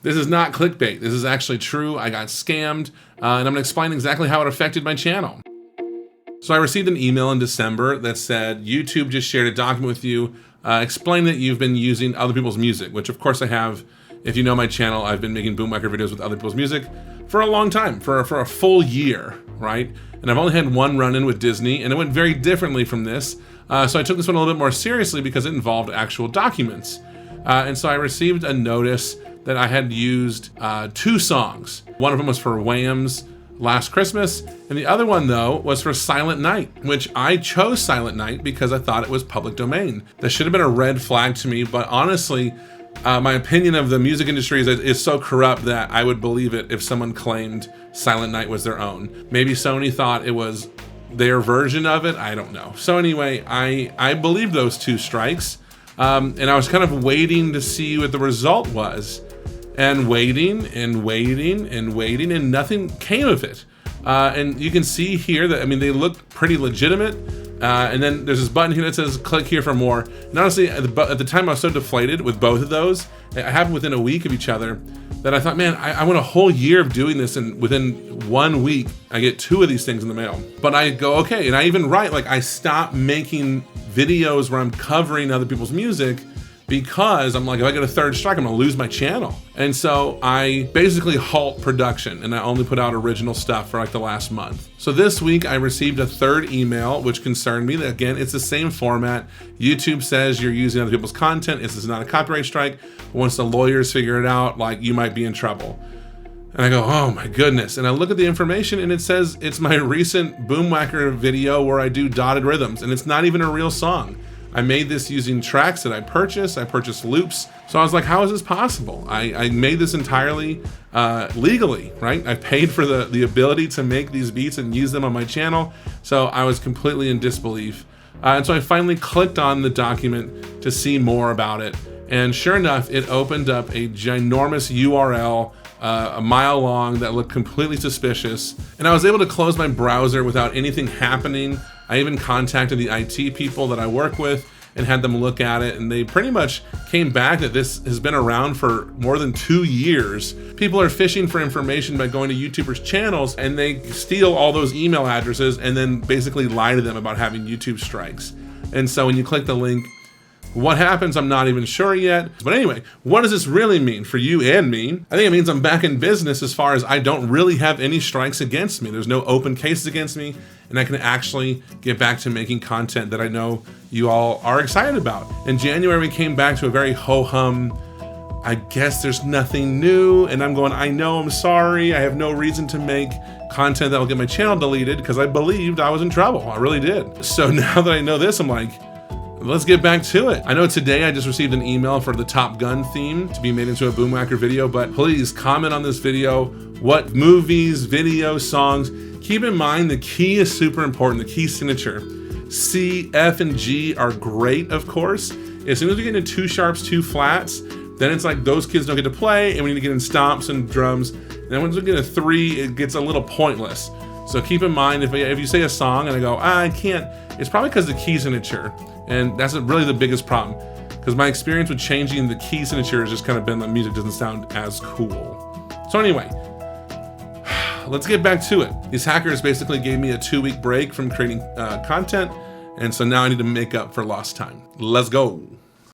This is not clickbait. This is actually true. I got scammed, and I'm gonna explain exactly how it affected my channel. So I received an email in December that said, YouTube just shared a document with you explaining that you've been using other people's music, which of course I have. If you know my channel, I've been making Boomwhacker videos with other people's music for a long time, for a full year, right? And I've only had one run-in with Disney, and it went very differently from this. So I took this one a little bit more seriously because it involved actual documents. And so I received a notice that I had used 2 songs. One of them was for Wham's Last Christmas, and the other one though was for Silent Night, which I chose Silent Night because I thought it was public domain. That should have been a red flag to me, but honestly, my opinion of the music industry is so corrupt that I would believe it if someone claimed Silent Night was their own. Maybe Sony thought it was their version of it, I don't know. So anyway, I believed those 2 strikes, and I was kind of waiting to see what the result was. And waiting and waiting and waiting, and nothing came of it. And you can see here that, I mean, they look pretty legitimate. And then there's this button here that says click here for more. And honestly, at the time I was so deflated with both of those, it happened within a week of each other, that I thought, man, I went a whole year of doing this, and within 1 week, I get 2 of these things in the mail. But I go, okay, and I even write, like, I stopped making videos where I'm covering other people's music, because I'm like, if I get a 3rd strike, I'm gonna lose my channel. And so I basically halt production, and I only put out original stuff for like the last month. So this week I received a 3rd email, which concerned me. Again, it's the same format. YouTube says you're using other people's content. This is not a copyright strike. Once the lawyers figure it out, like, you might be in trouble. And I go, oh my goodness. And I look at the information, and it says it's my recent Boomwhacker video where I do dotted rhythms, and it's not even a real song. I made this using tracks that I purchased loops. So I was like, how is this possible? I made this entirely legally, right? I paid for the ability to make these beats and use them on my channel. So I was completely in disbelief. And so I finally clicked on the document to see more about it. And sure enough, it opened up a ginormous URL, a mile long, that looked completely suspicious. And I was able to close my browser without anything happening. I even contacted the IT people that I work with and had them look at it, and they pretty much came back that this has been around for more than 2 years. People are phishing for information by going to YouTubers' channels, and they steal all those email addresses and then basically lie to them about having YouTube strikes. And so when you click the link, what happens, I'm not even sure yet. But anyway, what does this really mean for you and me? I think it means I'm back in business as far as I don't really have any strikes against me. There's no open cases against me, and I can actually get back to making content that I know you all are excited about. In January, we came back to a very ho-hum, I guess there's nothing new, and I'm going, I know, I'm sorry, I have no reason to make content that will get my channel deleted, because I believed I was in trouble. I really did. So now that I know this, I'm like, let's get back to it. I know today I just received an email for the Top Gun theme to be made into a Boomwhacker video, but please comment on this video. What movies, videos, songs. Keep in mind the key is super important, the key signature. C, F, and G are great, of course. As soon as we get into 2 sharps, 2 flats, then it's like those kids don't get to play, and we need to get in stomps and drums. And then once we get a 3, it gets a little pointless. So keep in mind, if you say a song and I go, I can't, it's probably because the key signature. And that's really the biggest problem, because my experience with changing the key signature has just kind of been that music doesn't sound as cool. So anyway, let's get back to it. These hackers basically gave me a 2-week break from creating content, and so now I need to make up for lost time. Let's go.